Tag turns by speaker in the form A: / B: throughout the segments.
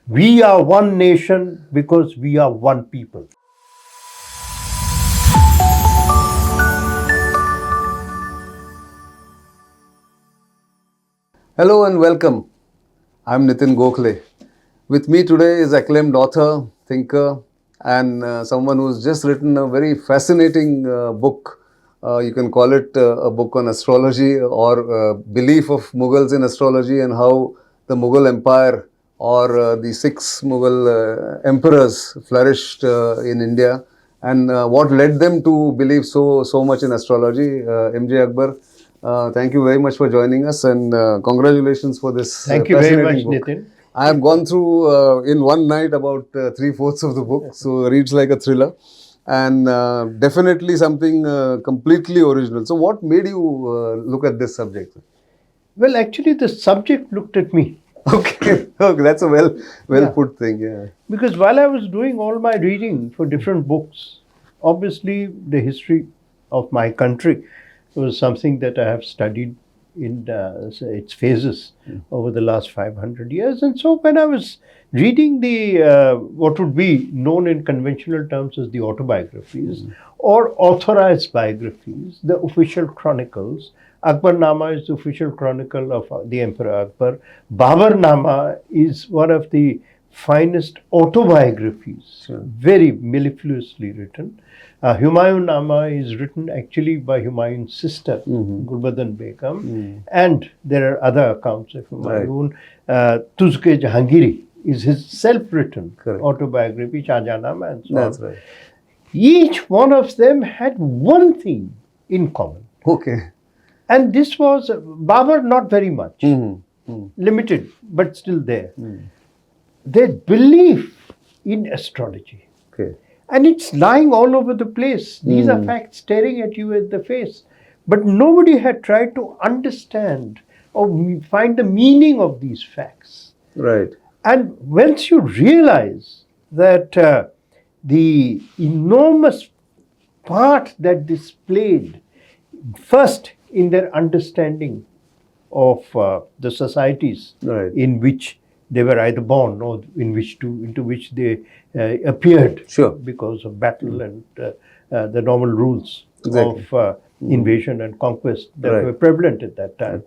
A: We are one nation because we are one people.
B: Hello and welcome. I'm Nitin Gokhale. With me today is acclaimed author, thinker, and someone who's just written a very fascinating book. You can call it a book on astrology or belief of Mughals in astrology and how the Mughal Empire or the six Mughal emperors flourished in India and what led them to believe so much in astrology. MJ Akbar. Thank you very much for joining us and congratulations for this
A: Thank you very much,
B: fascinating book.
A: Nitin.
B: I have gone through in one night about 3/4 of the book, so it reads like a thriller and definitely something completely original. So what made you look at this subject?
A: Well, actually, the subject looked at me.
B: Okay, that's a well put thing. Yeah.
A: Because while I was doing all my reading for different books, obviously the history of my country was something that I have studied in its phases over the last 500 years. And so when I was reading the what would be known in conventional terms as the autobiographies or authorized biographies, the official chronicles, Akbar Nama is the official chronicle of the Emperor Akbar. Babar Nama is one of the finest autobiographies, very mellifluously written. Humayun Nama is written actually by Humayun's sister, Gulbadan Begum, and there are other accounts of Humayun. Tuzke Jahangiri is his self-written autobiography, Shahjahanama, and so
B: That's
A: on.
B: right.
A: Each one of them had one thing in common.
B: Okay.
A: And this was Babar, not very much, limited, but still there. Their belief in astrology.
B: Okay.
A: And it's lying all over the place. These are facts staring at you in the face. But nobody had tried to understand or find the meaning of these facts.
B: Right.
A: And once you realize that the enormous part that this played, first in their understanding of the societies in which they were either born or into which they appeared because of battle and the normal rules of invasion and conquest that were prevalent at that time.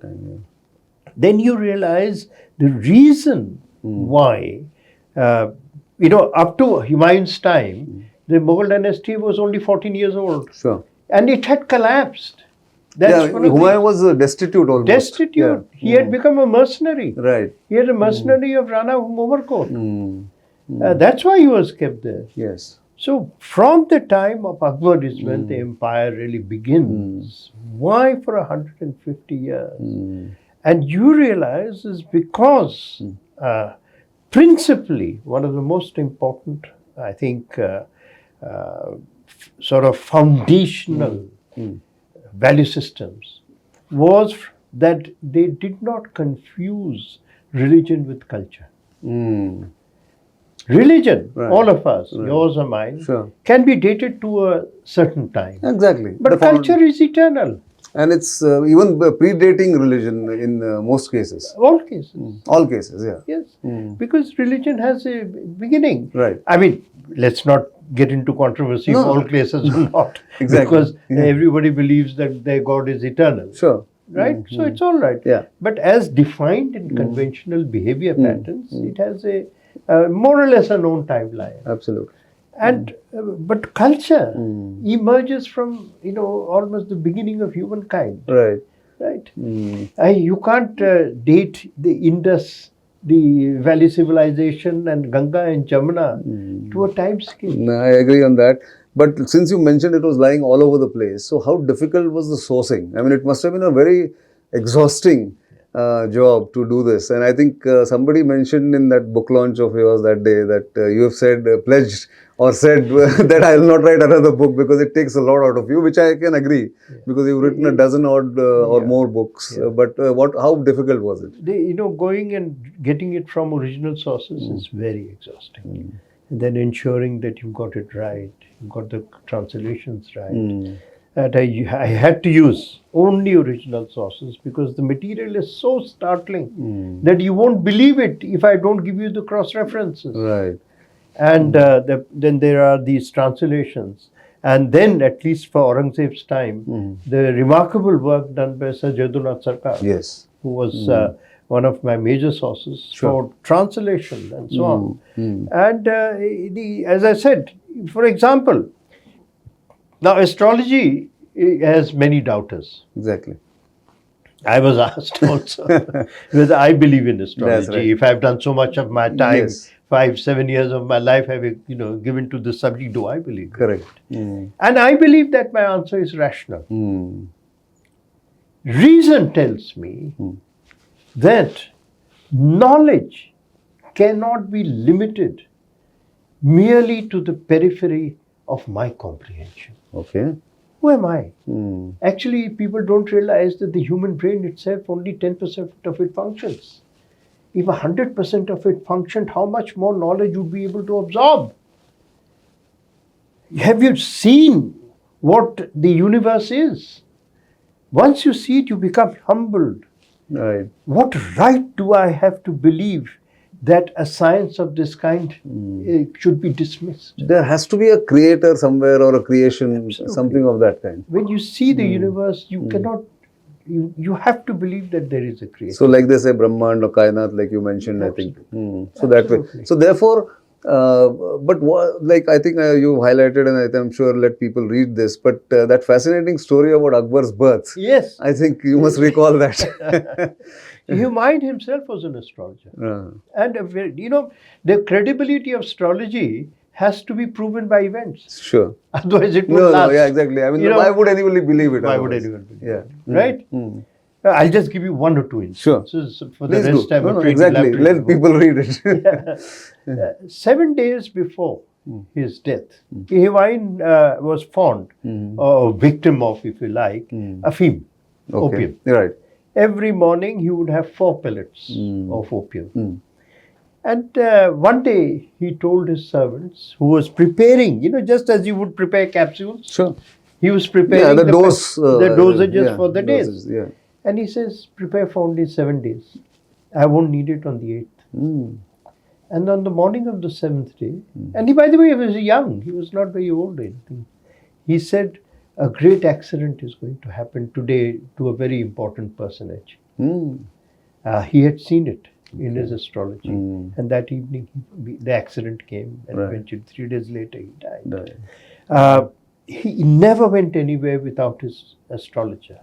A: Then you realize the reason why, up to Humayun's time, the Mughal dynasty was only 14 years old. And it had collapsed.
B: Humayun was destitute almost.
A: Destitute. He had become a mercenary.
B: Right.
A: He had a mercenary of Rana Umarkot. That's why he was kept there.
B: Yes.
A: So from the time of Akbar is when the empire really begins. Why for 150 years? And you realize is because principally one of the most important, I think, sort of foundational value systems was that they did not confuse religion with culture. Religion, all of us, yours or mine, can be dated to a certain time.
B: Exactly.
A: But culture is eternal.
B: And it's even predating religion in most cases.
A: All cases.
B: All cases, yeah.
A: Yes. Because religion has a beginning.
B: Right.
A: I mean, let's not get into controversy if all cases or not.
B: Exactly.
A: Because everybody believes that their God is eternal.
B: Sure.
A: Right? So it's all right.
B: Yeah.
A: But as defined in conventional behavior patterns, it has a more or less a known timeline.
B: Absolutely.
A: And but culture emerges from almost the beginning of humankind.
B: Right.
A: Right. You can't date the Indus, the Valley civilization, and Ganga and Jamuna to a time scale.
B: No, I agree on that. But since you mentioned it was lying all over the place, so how difficult was the sourcing? I mean, it must have been a very exhausting job to do this. And I think somebody mentioned in that book launch of yours that day that you have said, pledged or said that I will not write another book because it takes a lot out of you, which I can agree because you've written a dozen odd or more books. But how difficult was it?
A: Going and getting it from original sources is very exhausting. And then ensuring that you've got it right, you've got the translations right. that I had to use only original sources because the material is so startling that you won't believe it if I don't give you the cross references.
B: Right.
A: And then there are these translations. And then, at least for Aurangzeb's time, the remarkable work done by Sir Jadunath Sarkar,
B: Yes.
A: who was one of my major sources for translation and so on. And as I said, for example, now astrology has many doubters.
B: Exactly.
A: I was asked also whether I believe in astrology.
B: That's right.
A: If I've done so much of my time,
B: Yes.
A: 5-7 years of my life, have given to this subject, do I believe?
B: Correct.
A: And I believe that my answer is rational. Reason tells me that knowledge cannot be limited merely to the periphery of my comprehension.
B: Okay.
A: Who am I? Actually, people don't realize that the human brain itself, only 10% of it functions. If 100% of it functioned, how much more knowledge would be able to absorb? Have you seen what the universe is? Once you see it, you become humbled.
B: Right.
A: What right do I have to believe that a science of this kind should be dismissed?
B: There has to be a creator somewhere or a creation, something of that kind.
A: When you see the universe, you cannot, you have to believe that there is a creator.
B: So like they say Brahmand or Kainat, like you mentioned, I think. So that way.
A: Absolutely.
B: So therefore, but like I think you highlighted, and I'm sure let people read this, but that fascinating story about Akbar's birth.
A: Yes.
B: I think you must recall that.
A: Humayun himself was an astrologer. And the credibility of astrology has to be proven by events.
B: Sure.
A: Otherwise it won't last.
B: No, yeah, exactly. I mean, why would anybody believe it?
A: Why would anyone believe it?
B: Yeah.
A: Right? I'll just give you one or two instances.
B: Sure.
A: For the rest, I'm afraid
B: exactly. Let people read it.
A: 7 days before his death, Humayun was fond, or victim of, if you like, afim, opium.
B: Right.
A: Every morning he would have 4 pellets of opium. And one day he told his servants, who was preparing, just as you would prepare capsules.
B: Sure.
A: He was preparing
B: the
A: dosages for the days.
B: Yeah.
A: And he says, prepare for only 7 days. I won't need it on the 8th. And on the morning of the 7th day, and he, by the way, he was young. He was not very old or anything. He said, a great accident is going to happen today to a very important personage. He had seen it in his astrology. And that evening, the accident came. And eventually, 3 days later, he died. He never went anywhere without his astrologer.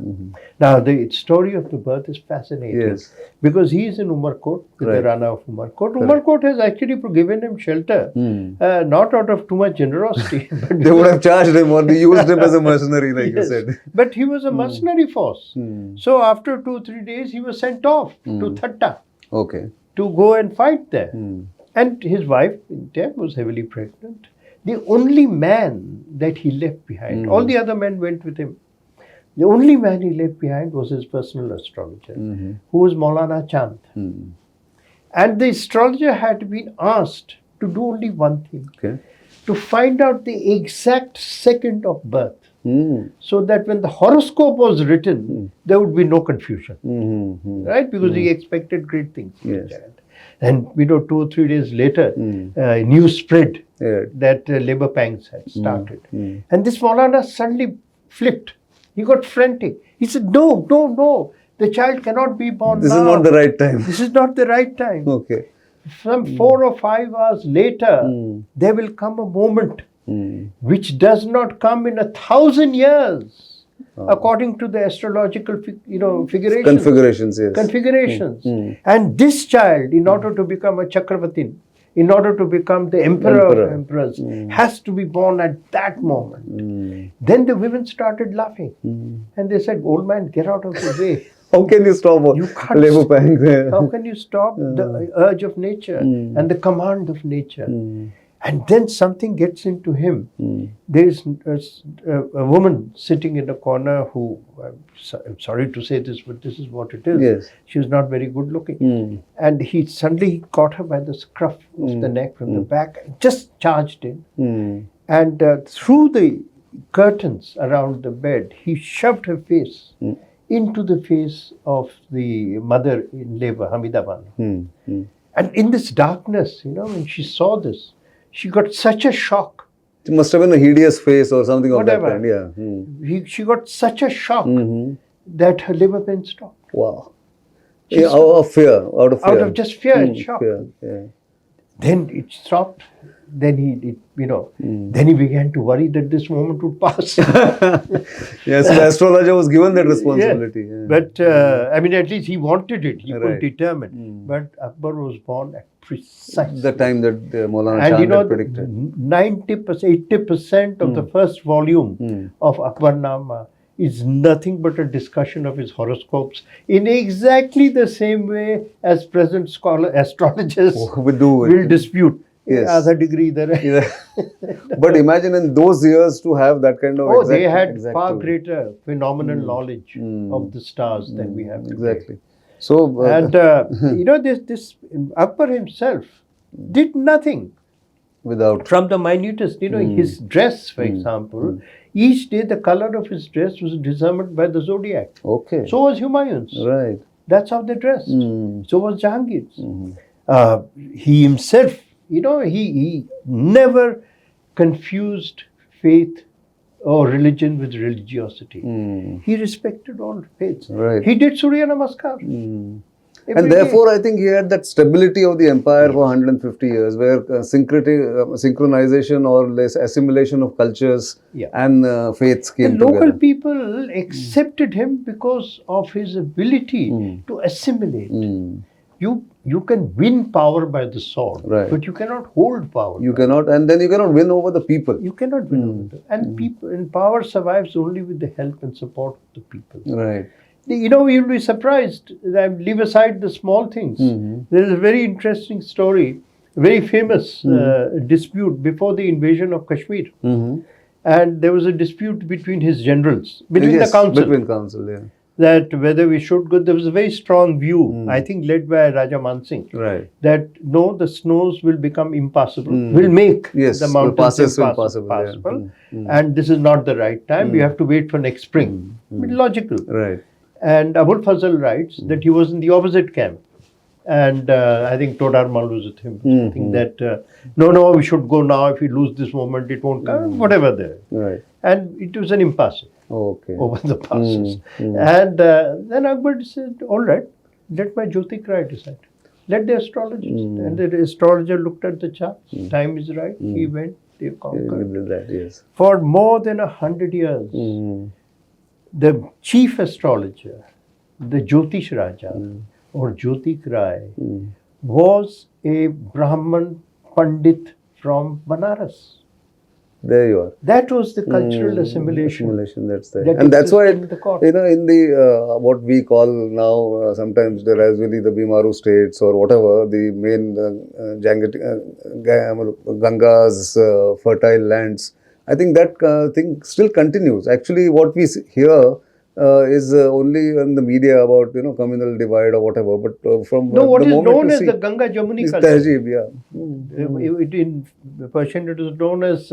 A: Now, the story of the birth is fascinating because he is in Umarkot, with the Rana of Umarkot. Umarkot has actually given him shelter, not out of too much generosity. But
B: they would have charged him or they used him as a mercenary, like you said.
A: But he was a mercenary force. So, after 2-3 days, he was sent off to Thatta to go and fight there. And his wife, in turn, was heavily pregnant. The only man that he left behind, all the other men went with him. The only man he left behind was his personal astrologer, who was Maulana Chand. And the astrologer had been asked to do only one thing, to find out the exact second of birth, so that when the horoscope was written, there would be no confusion, right? Because he expected great things from the child. And 2 or 3 days later, news spread that labor pangs had started. And this Maulana suddenly flipped. He got frantic. He said, no, the child cannot be born now.
B: This is not the right time.
A: This is not the right time. Some 4 or 5 hours later, there will come a moment which does not come in 1,000 years. According to the astrological, configurations. And this child, in order to become a Chakravartin, in order to become the emperor of emperors, has to be born at that moment. Then the women started laughing. And they said, old man, get out of the way.
B: How can you stop labor pangs?
A: How can you stop the urge of nature and the command of nature? And then something gets into him. There is a woman sitting in a corner who, I'm sorry to say this, but this is what it is. She was not very good looking. And he suddenly caught her by the scruff of the neck from the back and just charged in. And through the curtains around the bed. He shoved her face into the face of the mother in labor, Hamida Banu. And in this darkness, when she saw this, she got such a shock.
B: It must have been a hideous face or something of that
A: Whatever.
B: kind. Yeah.
A: She got such a shock that her labor pain stopped.
B: Wow. Yeah, out of fear. Out of fear.
A: Out of just fear and shock.
B: Fear. Yeah.
A: Then it stopped. Then then he began to worry that this moment would pass.
B: Yes, the astrologer was given that responsibility.
A: Yeah.
B: Yeah.
A: But at least he wanted it. He could
B: Right.
A: determine. But Akbar was born at precisely
B: The time that Maulana
A: and
B: Chand had predicted.
A: 90%, 80% of the first volume of Akbarnama is nothing but a discussion of his horoscopes in exactly the same way as present astrologers
B: We do it.
A: will dispute.
B: Yes.
A: Other degree there.
B: Yeah. But imagine in those years to have that kind of exact,
A: They had
B: exact
A: far
B: tool.
A: greater phenomenal knowledge of the stars than we have today.
B: Exactly. So,
A: And this Akbar himself did nothing
B: without.
A: from the minutest. His dress, for example, each day the color of his dress was determined by the zodiac.
B: Okay.
A: So was Humayun's.
B: Right.
A: That's how they dressed. So was Jahangir's. He himself, he never confused faith or religion with religiosity. He respected all faiths.
B: Right.
A: He did Surya Namaskar.
B: And therefore, I think he had that stability of the empire for 150 years, where synchronization or less assimilation of cultures and faiths came
A: the local
B: together.
A: people accepted him because of his ability to assimilate. You can win power by the sword,
B: Right.
A: but you cannot hold power.
B: You cannot, and then you cannot win over the people.
A: You cannot win over them. And power survives only with the help and support of the people.
B: Right.
A: You'll be surprised. Leave aside the small things. There is a very interesting story, very famous dispute before the invasion of Kashmir. And there was a dispute between his generals, between the council.
B: Between council, yeah.
A: That whether we should go, there was a very strong view, I think led by Raja Man Singh,
B: Right.
A: that no, the snows will become impassable, will make the mountains impassable, and this is not the right time, we have to wait for next spring. Logical.
B: Right.
A: And Abul Fazl writes that he was in the opposite camp. And I think Todar Mal was with him, saying that no, we should go now, if we lose this moment, it won't come, whatever there.
B: Right.
A: And it was an impasse.
B: Okay.
A: Over the passes. And then Akbar said, all right, let my Jyotikrai decide. Let the astrologist. And the astrologer looked at the charts. Time is right. He went, they conquered.
B: With that, yes.
A: For more than 100 years, the chief astrologer, the Jyotish Raja or Jyotikrai, was a Brahman Pandit from Banaras.
B: There you are.
A: That was the cultural assimilation.
B: That's there.
A: that
B: And that's why,
A: existed in the court.
B: in the what we call now, sometimes there is really the Bimaru states or whatever, the main Ganga's fertile lands. I think that thing still continues. Actually, what we hear is only in the media about communal divide or whatever. But from
A: What
B: the
A: is
B: moment
A: known
B: you
A: as
B: see,
A: the Ganga Jamuni
B: is
A: culture.
B: Tehzeeb, yeah.
A: In Persian, it is known as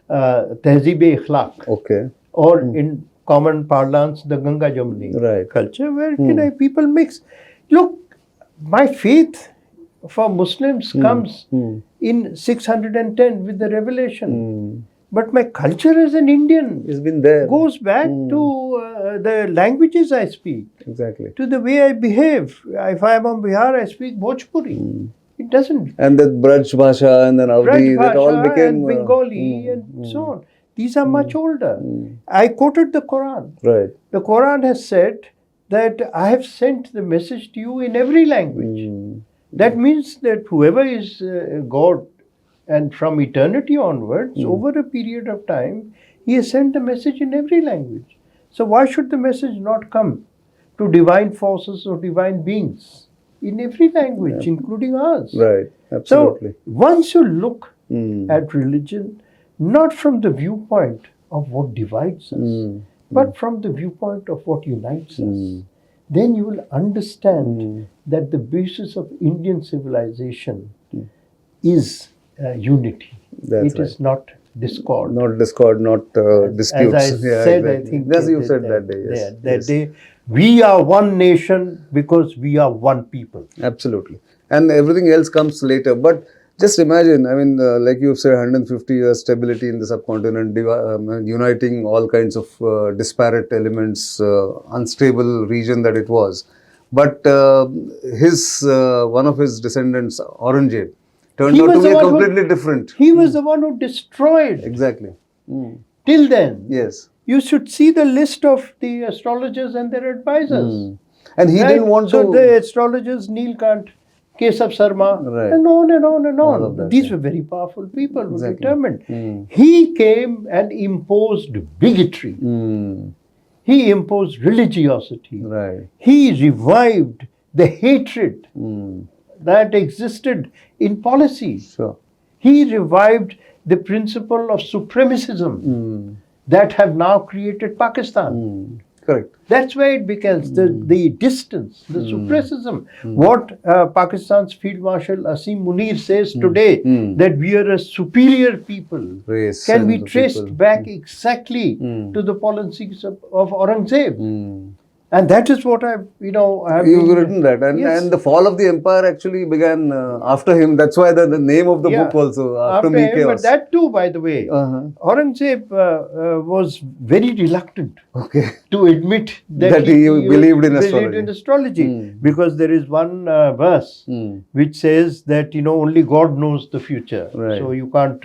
A: Tehzeeb-e-Akhlaq,
B: Okay.
A: or in common parlance, the Ganga Jamuni
B: Right.
A: culture, where people mix. Look, my faith for Muslims comes in 610 with the revelation. But my culture as an Indian
B: It's been there.
A: goes back to the languages I speak,
B: Exactly.
A: to the way I behave. If I am from Bihar, I speak Bhojpuri. It doesn't.
B: And that Braj Bhasha and then Avdi,
A: Braj
B: that all
A: Bhasha
B: became
A: and Bengali and so on. These are much older. I quoted the Quran.
B: right.
A: The Quran has said that I have sent the message to you in every language. That means that whoever is God, and from eternity onwards, over a period of time, He has sent the message in every language. So why should the message not come to divine forces or divine beings in every language, including ours?
B: Right. Absolutely.
A: So once you look at religion, not from the viewpoint of what divides us, but from the viewpoint of what unites us, then you will understand that the basis of Indian civilization is unity.
B: That's
A: It is not discord.
B: Not discord, not disputes.
A: As I said, I think
B: Yes, you said that day. Yes,
A: that
B: yes.
A: day, we are one nation because we are one people.
B: Absolutely. And everything else comes later. But just imagine, I mean, like you've said, 150 years stability in the subcontinent, uniting all kinds of disparate elements, unstable region that it was. But one of his descendants, Aurangzeb, turned
A: He
B: out to
A: was
B: be
A: the one who-
B: completely different.
A: He was the one who destroyed.
B: Exactly. Mm.
A: Till then,
B: Yes.
A: you should see the list of the astrologers and their advisors.
B: Mm. And he
A: Right?
B: didn't want
A: so
B: to.
A: the astrologers, Neelkant, Kesav Sarma,
B: Right.
A: and on and on and
B: All
A: on.
B: of that,
A: These
B: yeah.
A: were very powerful people who
B: Exactly.
A: determined.
B: Mm.
A: He came and imposed bigotry.
B: Mm.
A: He imposed religiosity.
B: Right.
A: He revived the hatred
B: Mm.
A: that existed in policy.
B: Sure.
A: He revived the principle of supremacism
B: Mm.
A: that have now created Pakistan.
B: Mm. Correct.
A: That's where it becomes the distance, the supremacism. What Pakistan's Field Marshal Asim Munir says today, that we are a superior people,
B: Race
A: can be
B: and the
A: traced
B: people.
A: back exactly to the policies of Aurangzeb.
B: Mm.
A: And that is what I've
B: You've written that, and,
A: Yes.
B: and the fall of the empire actually began after him. That's why the name of the book also, after me
A: him,
B: chaos.
A: but that too, by the way, Aurangzeb was very reluctant
B: Okay.
A: to admit
B: That he believed in astrology.
A: because there is one verse which says that only God knows the future,
B: Right.
A: so you can't.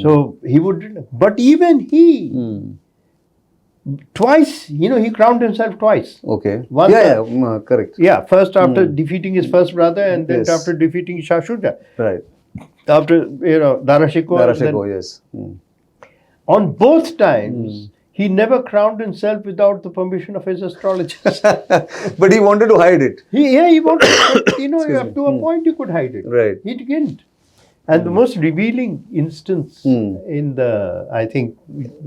A: So he would, but even he. Twice, he crowned himself twice.
B: Okay.
A: Once
B: correct.
A: Yeah, first after defeating his first brother, and then
B: Yes.
A: after defeating Shah Shuja.
B: Right.
A: After, Dara Shikoh. and then-
B: Darashiko, yes. Mm.
A: On both times, he never crowned himself without the permission of his astrologers.
B: But he wanted to hide it.
A: he wanted, up to a point you could hide it.
B: Right.
A: He didn't. And the most revealing instance in I think,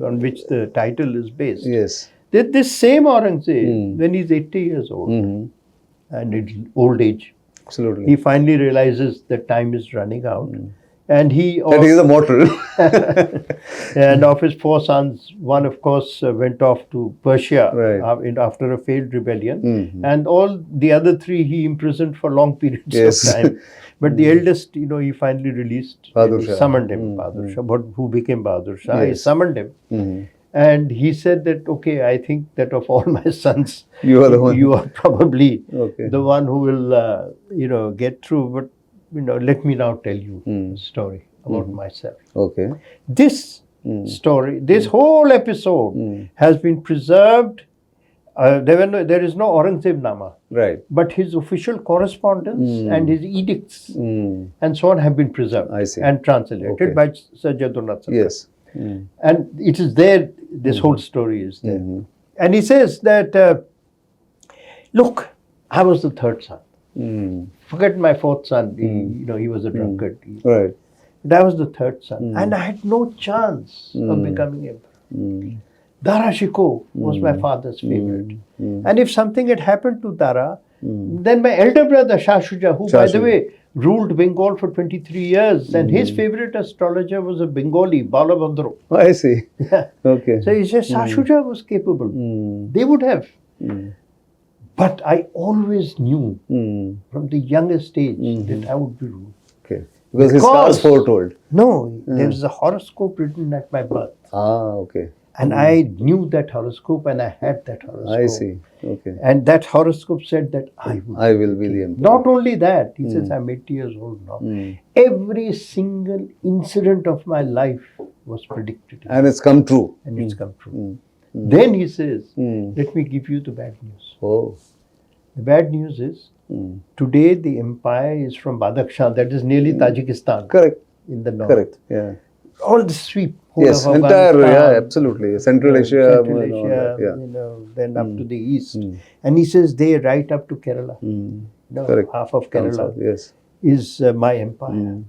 A: on which the title is based,
B: Yes.
A: that this same Aurangzeb, when he's 80 years old, and it's old age,
B: Absolutely.
A: he finally realizes that time is running out. And he
B: That he is a mortal.
A: and of his 4 sons, one of course went off to Persia
B: Right.
A: after a failed rebellion, and all the other 3 he imprisoned for long periods
B: Yes.
A: of time. But the eldest, he finally released.
B: Bahadur
A: He
B: Shah.
A: summoned him, Bahadur Shah, who became Bahadur Shah. He
B: Yes.
A: summoned him, and he said that, okay, I think that of all my sons,
B: You are the one.
A: You are probably
B: Okay.
A: the one who will, get through. But let me now tell you a story about myself.
B: Okay.
A: This story, this whole episode has been preserved. There is no Aurangzeb Nama,
B: Right.
A: but his official correspondence and his edicts and so on have been preserved
B: I see.
A: and translated
B: Okay.
A: by Sir Jadunnath Sarkar.
B: Yes.
A: And it is there, this whole story is there. And he says that, look, I was the 3rd son. Forget my 4th son, he was a drunkard.
B: Right.
A: But I was the 3rd son, and I had no chance of becoming emperor. Dara Shikoh was my father's favorite. And if something had happened to Dara, then my elder brother Shah Shuja, who by the way ruled Bengal for 23 years, and his favorite astrologer was a Bengali, Balabhadra.
B: I see.
A: Yeah.
B: Okay.
A: So he says Shah Shuja was capable. They would have. But I always knew from the youngest age that I would be ruled.
B: Okay. Because his stars foretold.
A: No, there was a horoscope written at my birth.
B: Ah, okay.
A: And I knew that horoscope, and I had that horoscope.
B: I see. Okay.
A: And that horoscope said that I
B: will be the emperor.
A: Not only that, he says, I'm 80 years old now. Every single incident of my life was predicted.
B: And it's come true.
A: And it's come true. Then he says, let me give you the bad news.
B: Oh.
A: The bad news is, today the empire is from Badakhshan, that is nearly Tajikistan.
B: Correct.
A: In the north.
B: Correct. Yeah.
A: All the sweep.
B: Yes,
A: of
B: entire,
A: Afghanistan,
B: absolutely. Central Asia,
A: Central
B: and all
A: Asia,
B: that,
A: then up to the east. And he says they right up to Kerala.
B: Correct.
A: Half of Kerala
B: yes.
A: is my empire.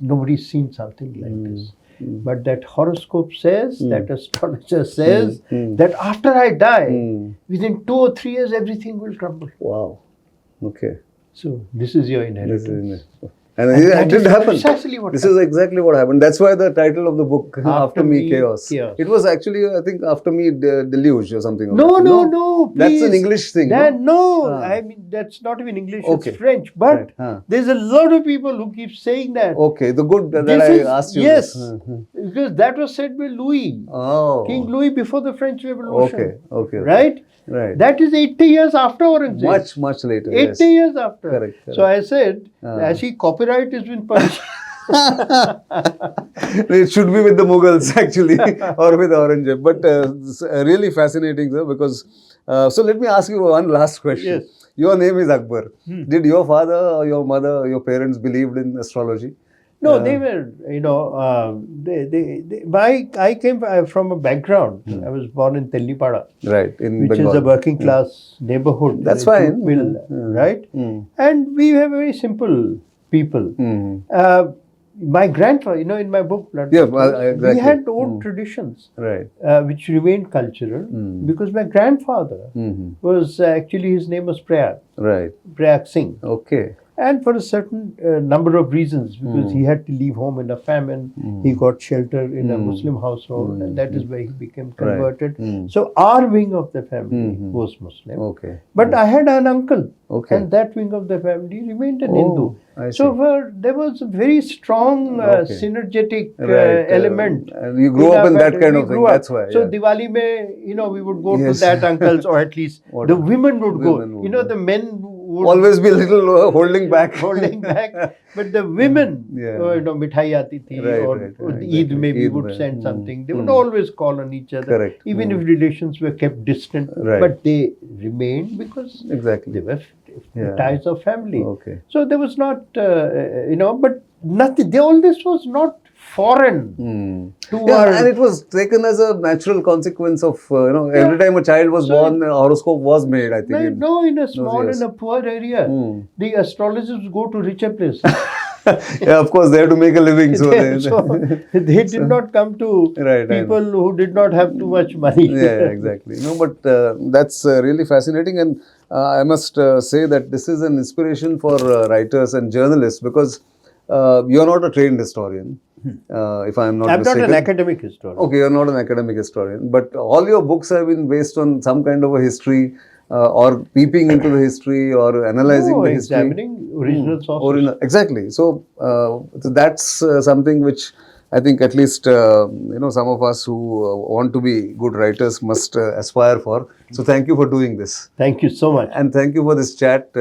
A: Nobody's seen something like this. But that horoscope says, that astrologer says, that after I die, within 2 or 3 years, everything will crumble.
B: Wow. Okay.
A: So this is your inheritance.
B: And
A: And
B: it
A: that
B: didn't
A: is
B: happen.
A: precisely what
B: This is exactly what happened. That's why the title of the book, After Me, Chaos.
A: Chaos.
B: It was actually, I think, After Me, Deluge or something.
A: No,
B: like that.
A: no,
B: That's an
A: please.
B: English thing.
A: No,
B: Ah.
A: I mean, that's not even English,
B: Okay.
A: it's French. But
B: Right. Huh.
A: there's a lot of people who keep saying that.
B: Okay, the good that
A: This
B: I
A: is-
B: asked you.
A: Yes,
B: This.
A: because that was said by Louis,
B: Oh.
A: King Louis before the French Revolution.
B: Okay.
A: Right?
B: Right.
A: That is 80 years after Aurangzeb.
B: Much later.
A: 80
B: Yes.
A: years after.
B: Correct.
A: So I said,
B: Ah.
A: actually, copyright has been punished.
B: It should be with the Mughals actually, or with Aurangzeb. But it's, really fascinating, sir. Because so let me ask you one last question.
A: Yes.
B: Your name is Akbar. Did your father or your mother, your parents believed in astrology?
A: No, they were, I came from a background. I was born in Tellipada,
B: Right, in
A: which
B: Bengal.
A: is a working class neighborhood.
B: That's
A: a jute
B: fine.
A: Mill, right? And we were very simple people. My grandfather, in my book, Blood
B: Yeah,
A: Chronicles,
B: exactly.
A: we had old traditions,
B: Right.
A: which remained cultural, because my grandfather was actually, his name was
B: Right.
A: Prayag Singh.
B: Okay.
A: And for a certain number of reasons, because he had to leave home in a famine, he got shelter in a Muslim household, and that is where he became converted. So our wing of the family was Muslim.
B: Okay.
A: But I had an uncle,
B: Okay.
A: and that wing of the family remained an
B: Oh,
A: Hindu.
B: I
A: So
B: see.
A: there was a very strong
B: Okay.
A: synergetic
B: Right,
A: element.
B: and you grew
A: in
B: up
A: our
B: in that
A: family.
B: kind
A: We
B: of thing.
A: grew up.
B: That's why.
A: So
B: Yeah.
A: Diwali mein, we would go
B: Yes.
A: to that uncle's, or at least
B: What-
A: the women would go.
B: women would go.
A: The men would
B: Always be a little holding back.
A: holding back. But the women,
B: Yeah.
A: mithai aati thi,
B: Right,
A: or
B: right,
A: Eid
B: exactly.
A: mein we
B: Eid
A: would
B: mein.
A: send something. They would always call on each other,
B: Correct.
A: even if relations were kept distant.
B: Right.
A: But they remained because
B: Exactly.
A: they were
B: Yeah.
A: ties of family.
B: Okay.
A: So there was not, but nothing. All this was not foreign to
B: Yeah,
A: our.
B: and it was taken as a natural consequence of, every time a child was
A: So
B: born, a horoscope was made, I think.
A: Well,
B: in-
A: no, in a small
B: years.
A: and a poor area, the astrologers go to richer places.
B: Yeah, of course, they have to make a living. So,
A: They did not come to
B: Right, I know.
A: people who did not have too much money.
B: Yeah, exactly. No, but that's really fascinating, and I must say that this is an inspiration for writers and journalists, because you're not a trained historian, if I'm not
A: I'm
B: mistaken.
A: not an academic historian.
B: Okay, you're not an academic historian, but all your books have been based on some kind of a history, or peeping into the history, or analyzing
A: No,
B: the history.
A: examining original sources.
B: Exactly. So that's something which I think at least some of us who want to be good writers must aspire for. So thank you for doing this.
A: Thank you so much.
B: And thank you for this chat.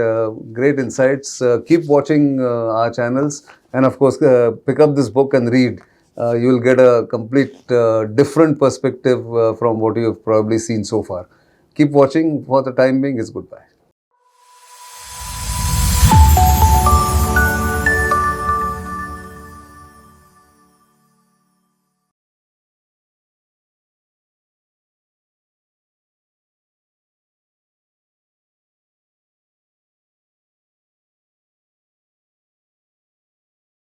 B: Great insights. Keep watching our channels, and of course, pick up this book and read. You will get a complete different perspective from what you have probably seen so far. Keep watching. For the time being, is goodbye.